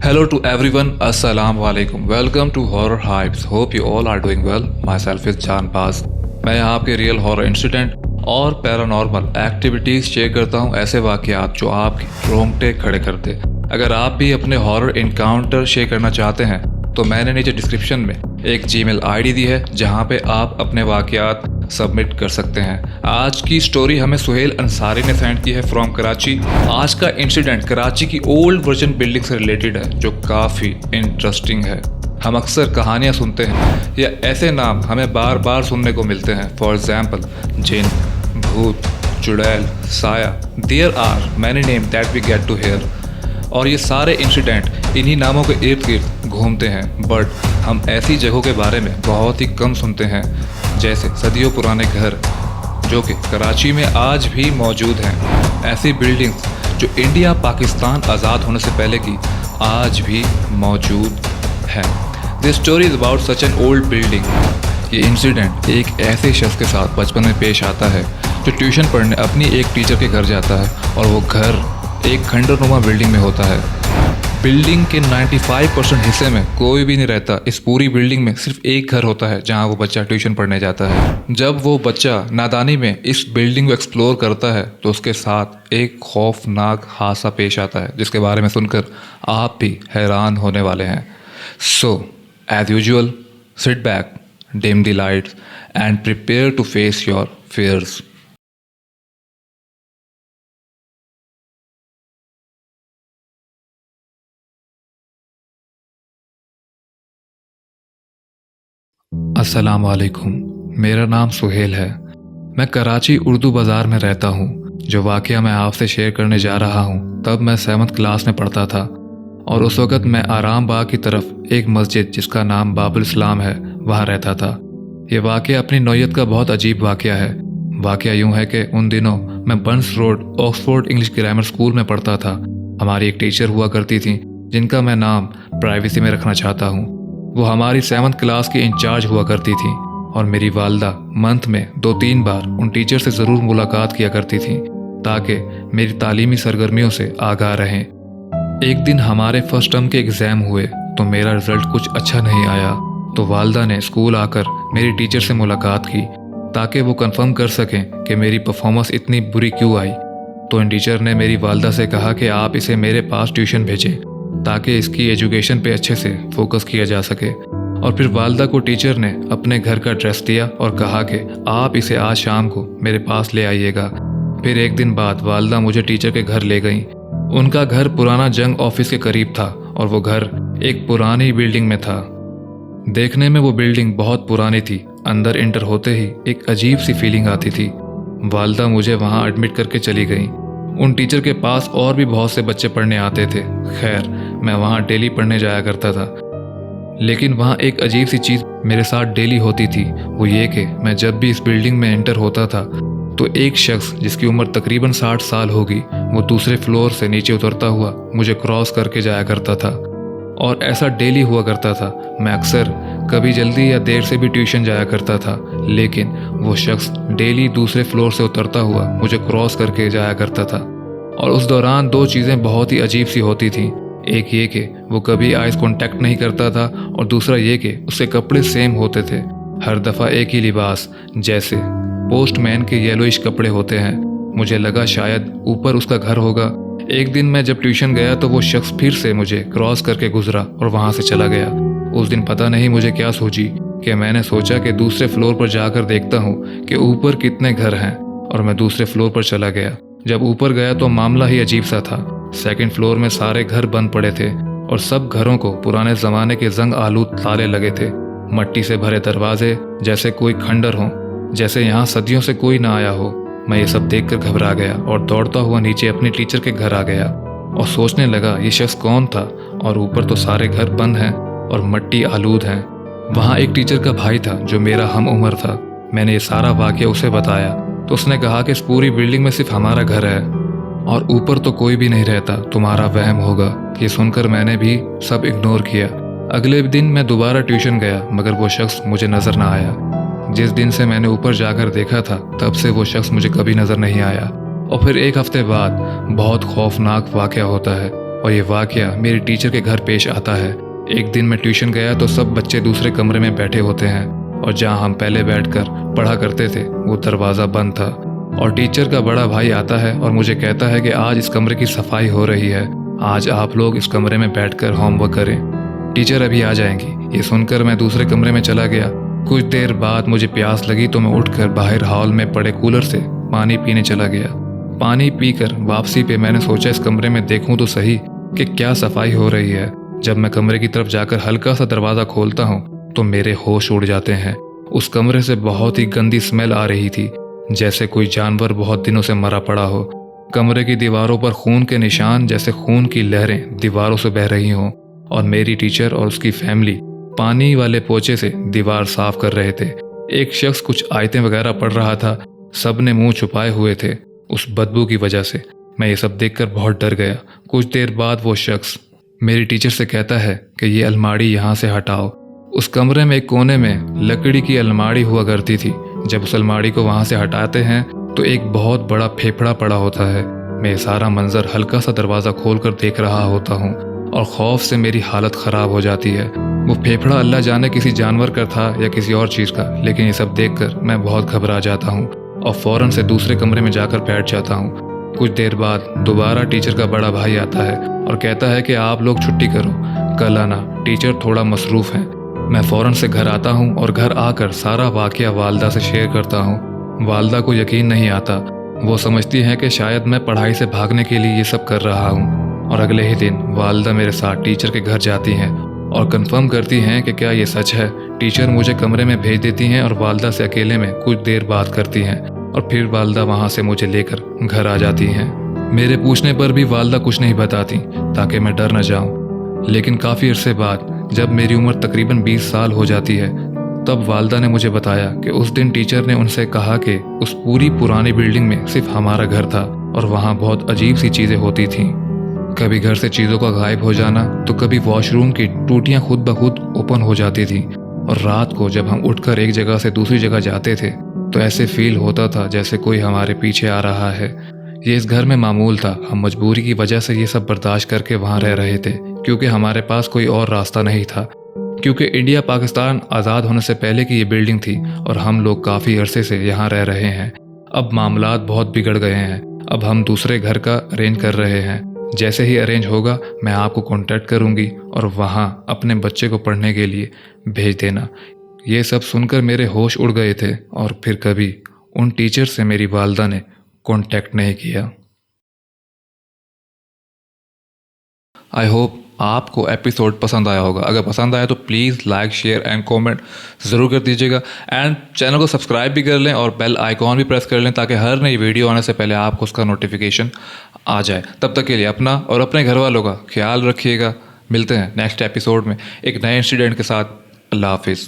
Hello to everyone, Assalamu alaikum. Welcome to Horror Hypes. Hope you all are doing well. Myself is Jaan Baz. मैं यहाँ आपके real horror incident और paranormal activities share करता हूँ, ऐसे वाक़यात जो आपके रोंगटे खड़े कर दे। अगर आप भी अपने हॉरर इनकाउंटर शेयर करना चाहते हैं तो मैंने नीचे डिस्क्रिप्शन में एक जीमेल आईडी दी है जहाँ पे आप अपने वाक़यात सबमिट कर सकते हैं। आज की स्टोरी हमें सुहेल अंसारी ने सेंड की है फ्रॉम कराची। आज का इंसिडेंट कराची की ओल्ड वर्जन बिल्डिंग से रिलेटेड है जो काफ़ी इंटरेस्टिंग है। हम अक्सर कहानियाँ सुनते हैं या ऐसे नाम हमें बार बार सुनने को मिलते हैं। फॉर एग्जाम्पल जिन, भूत, चुड़ैल, साया। There are many name that we get to hear और ये सारे इंसिडेंट इन्हीं नामों के इर्द गिर्द घूमते हैं। बट हम ऐसी जगहों के बारे में बहुत ही कम सुनते हैं, जैसे सदियों पुराने घर जो कि कराची में आज भी मौजूद हैं। ऐसी बिल्डिंग्स जो इंडिया पाकिस्तान आज़ाद होने से पहले की आज भी मौजूद हैं। This story is about such an old building. ये इंसिडेंट एक ऐसे शख्स के साथ बचपन में पेश आता है जो ट्यूशन पढ़ने अपनी एक टीचर के घर जाता है और वो घर एक खंडरनुमा बिल्डिंग में होता है। बिल्डिंग के 95% हिस्से में कोई भी नहीं रहता। इस पूरी बिल्डिंग में सिर्फ एक घर होता है जहां वो बच्चा ट्यूशन पढ़ने जाता है। जब वो बच्चा नादानी में इस बिल्डिंग को एक्सप्लोर करता है तो उसके साथ एक खौफनाक हादसा पेश आता है जिसके बारे में सुनकर आप भी हैरान होने वाले हैं। So as usual, sit back, dim the lights and prepare to face your fears. अस्सलाम वालेकुम, मेरा नाम सुहेल है। मैं कराची उर्दू बाज़ार में रहता हूँ। जो वाक़या मैं आपसे शेयर करने जा रहा हूँ तब मैं 7th क्लास में पढ़ता था और उस वक़्त मैं आराम बाग की तरफ एक मस्जिद जिसका नाम बाबुल इस्लाम है वहाँ रहता था। ये वाक़या अपनी नौयत का बहुत अजीब वाक़या है। वाक़या यूँ है कि उन दिनों मैं Bans road Oxford English grammar school में पढ़ता था। हमारी एक टीचर हुआ करती थी जिनका मैं नाम प्राइवेसी में रखना चाहता हूँ। वो हमारी 7th क्लास की इंचार्ज हुआ करती थी और मेरी वालदा मंथ में 2-3 बार उन टीचर से ज़रूर मुलाकात किया करती थी ताकि मेरी तालीमी सरगर्मियों से आगाह रहें। एक दिन हमारे फर्स्ट टर्म के एग्ज़ाम हुए तो मेरा रिज़ल्ट कुछ अच्छा नहीं आया, तो वालदा ने स्कूल आकर मेरी टीचर से मुलाकात की ताकि वो कंफर्म कर सकें कि मेरी परफॉर्मेंस इतनी बुरी क्यों आई। तो इन टीचर ने मेरी वालदा से कहा कि आप इसे मेरे पास ट्यूशन भेजें ताकि इसकी एजुकेशन पे अच्छे से फोकस किया जा सके। और फिर वालदा को टीचर ने अपने घर का एड्रेस दिया और कहा कि आप इसे आज शाम को मेरे पास ले आइएगा। फिर एक दिन बाद वालदा मुझे टीचर के घर ले गई। उनका घर पुराना जंग ऑफिस के करीब था और वो घर एक पुरानी बिल्डिंग में था। देखने में वो बिल्डिंग बहुत पुरानी थी। अंदर एंटर होते ही एक अजीब सी फीलिंग आती थी। वालदा मुझे वहाँ एडमिट करके चली गई। उन टीचर के पास और भी बहुत से बच्चे पढ़ने आते थे। खैर, मैं वहाँ डेली पढ़ने जाया करता था, लेकिन वहाँ एक अजीब सी चीज़ मेरे साथ डेली होती थी। वो ये कि मैं जब भी इस बिल्डिंग में एंटर होता था तो एक शख्स जिसकी उम्र तकरीबन 60 साल होगी वो दूसरे फ्लोर से नीचे उतरता हुआ मुझे क्रॉस करके जाया करता था और ऐसा डेली हुआ करता था। मैं अक्सर कभी जल्दी या देर से भी ट्यूशन जाया करता था, लेकिन वो शख्स डेली दूसरे फ्लोर से उतरता हुआ मुझे क्रॉस करके जाया करता था। और उस दौरान 2 चीज़ें बहुत ही अजीब सी होती थीं। एक ये कि वो कभी आइज कांटेक्ट नहीं करता था और दूसरा ये कि उसके कपड़े सेम होते थे। हर दफ़ा एक ही लिबास, जैसे पोस्टमैन के येलोइश कपड़े होते हैं। मुझे लगा शायद ऊपर उसका घर होगा। एक दिन मैं जब ट्यूशन गया तो वो शख्स फिर से मुझे क्रॉस करके गुजरा और वहाँ से चला गया। उस दिन पता नहीं मुझे क्या सूझी कि मैंने सोचा कि दूसरे फ्लोर पर जाकर देखता हूँ कि ऊपर कितने घर हैं, और मैं दूसरे फ्लोर पर चला गया। जब ऊपर गया तो मामला ही अजीब सा था। 2nd फ्लोर में सारे घर बंद पड़े थे और सब घरों को पुराने ज़माने के जंग आलूद ताले लगे थे। मट्टी से भरे दरवाजे, जैसे कोई खंडर हो, जैसे यहाँ सदियों से कोई ना आया हो। मैं ये सब देखकर घबरा गया और दौड़ता हुआ नीचे अपनी टीचर के घर आ गया और सोचने लगा ये शख्स कौन था, और ऊपर तो सारे घर बंद हैं और मट्टी आलूद हैं। वहाँ एक टीचर का भाई था जो मेरा हम उम्र था। मैंने ये सारा वाक़या उसे बताया तो उसने कहा कि इस पूरी बिल्डिंग में सिर्फ हमारा घर है और ऊपर तो कोई भी नहीं रहता, तुम्हारा वहम होगा। ये सुनकर मैंने भी सब इग्नोर किया। अगले दिन मैं दोबारा ट्यूशन गया मगर वो शख्स मुझे नज़र ना आया। जिस दिन से मैंने ऊपर जाकर देखा था तब से वो शख्स मुझे कभी नज़र नहीं आया। और फिर एक हफ्ते बाद बहुत खौफनाक वाक़या होता है। और ये वाकया मेरी टीचर के घर पेश आता है। एक दिन मैं ट्यूशन गया तो सब बच्चे दूसरे कमरे में बैठे होते हैं और जहाँ हम पहले बैठकर पढ़ा करते थे वो दरवाज़ा बंद था। और टीचर का बड़ा भाई आता है और मुझे कहता है कि आज इस कमरे की सफाई हो रही है, आज आप लोग इस कमरे में बैठकर होमवर्क करें, टीचर अभी आ जाएंगी। ये सुनकर मैं दूसरे कमरे में चला गया। कुछ देर बाद मुझे प्यास लगी तो मैं उठकर बाहर हॉल में पड़े कूलर से पानी पीने चला गया। पानी पीकर वापसी पे मैंने सोचा इस कमरे में देखूं तो सही कि क्या सफाई हो रही है। जब मैं कमरे की तरफ जाकर हल्का सा दरवाज़ा खोलता हूँ तो मेरे होश उड़ जाते हैं। उस कमरे से बहुत ही गंदी स्मेल आ रही थी, जैसे कोई जानवर बहुत दिनों से मरा पड़ा हो। कमरे की दीवारों पर खून के निशान, जैसे खून की लहरें दीवारों से बह रही हों। और मेरी टीचर और उसकी फैमिली पानी वाले पोछे से दीवार साफ कर रहे थे। एक शख्स कुछ आयतें वगैरह पढ़ रहा था। सब ने मुंह छुपाए हुए थे उस बदबू की वजह से। मैं ये सब देखकर बहुत डर गया। कुछ देर बाद वो शख्स मेरी टीचर से कहता है कि ये अलमारी यहाँ से हटाओ। उस कमरे में एक कोने में लकड़ी की अलमारी हुआ करती थी। जब उस अलमारी को वहाँ से हटाते हैं तो एक बहुत बड़ा फेफड़ा पड़ा होता है। मैं सारा मंजर हल्का सा दरवाज़ा खोलकर देख रहा होता हूँ और खौफ से मेरी हालत ख़राब हो जाती है। वो फेफड़ा अल्लाह जाने किसी जानवर का था या किसी और चीज़ का, लेकिन ये सब देखकर मैं बहुत घबरा जाता हूँ और फ़ौरन से दूसरे कमरे में जाकर बैठ जाता हूँ। कुछ देर बाद दोबारा टीचर का बड़ा भाई आता है और कहता है कि आप लोग छुट्टी करो, कल आना, टीचर थोड़ा मसरूफ़ हैं। मैं फ़ौरन से घर आता हूँ और घर आकर सारा वाक़या वालदा से शेयर करता हूँ। वालदा को यकीन नहीं आता। वो समझती हैं कि शायद मैं पढ़ाई से भागने के लिए ये सब कर रहा हूँ। और अगले ही दिन वालदा मेरे साथ टीचर के घर जाती हैं और कंफर्म करती हैं कि क्या ये सच है। टीचर मुझे कमरे में भेज देती हैं और वालदा से अकेले में कुछ देर बात करती हैं और फिर वालदा वहाँ से मुझे लेकर घर आ जाती हैं। मेरे पूछने पर भी वालदा कुछ नहीं बताती ताकि मैं डर न जाऊँ। लेकिन काफ़ी अरसे बाद जब मेरी उम्र तकरीबन 20 साल हो जाती है तब वालदा ने मुझे बताया कि उस दिन टीचर ने उनसे कहा कि उस पूरी पुरानी बिल्डिंग में सिर्फ हमारा घर था और वहाँ बहुत अजीब सी चीज़ें होती थीं। कभी घर से चीज़ों का गायब हो जाना तो कभी वॉशरूम की टूटियाँ खुद ब खुद ओपन हो जाती थी। और रात को जब हम उठकर एक जगह से दूसरी जगह जाते थे तो ऐसे फील होता था जैसे कोई हमारे पीछे आ रहा है। ये इस घर में मामूल था। हम मजबूरी की वजह से ये सब बर्दाश्त करके वहाँ रह रहे थे क्योंकि हमारे पास कोई और रास्ता नहीं था। क्योंकि इंडिया पाकिस्तान आज़ाद होने से पहले की ये बिल्डिंग थी और हम लोग काफ़ी अरसे से यहाँ रह रहे हैं। अब मामलात बहुत बिगड़ गए हैं। अब हम दूसरे घर का अरेंज कर रहे हैं। जैसे ही अरेंज होगा मैं आपको कांटेक्ट करूँगी और वहाँ अपने बच्चे को पढ़ने के लिए भेज देना। ये सब सुनकर मेरे होश उड़ गए थे और फिर कभी उन टीचर से मेरी वालदा ने कांटेक्ट नहीं किया। आई होप आपको एपिसोड पसंद आया होगा। अगर पसंद आया तो please like, share and comment ज़रूर कर दीजिएगा। एंड चैनल को सब्सक्राइब भी कर लें और बेल आइकॉन भी प्रेस कर लें ताकि हर नई वीडियो आने से पहले आपको उसका नोटिफिकेशन आ जाए। तब तक के लिए अपना और अपने घर वालों का ख्याल रखिएगा। मिलते हैं नेक्स्ट एपिसोड में एक नए इंसिडेंट के साथ। अल्लाह हाफिज़।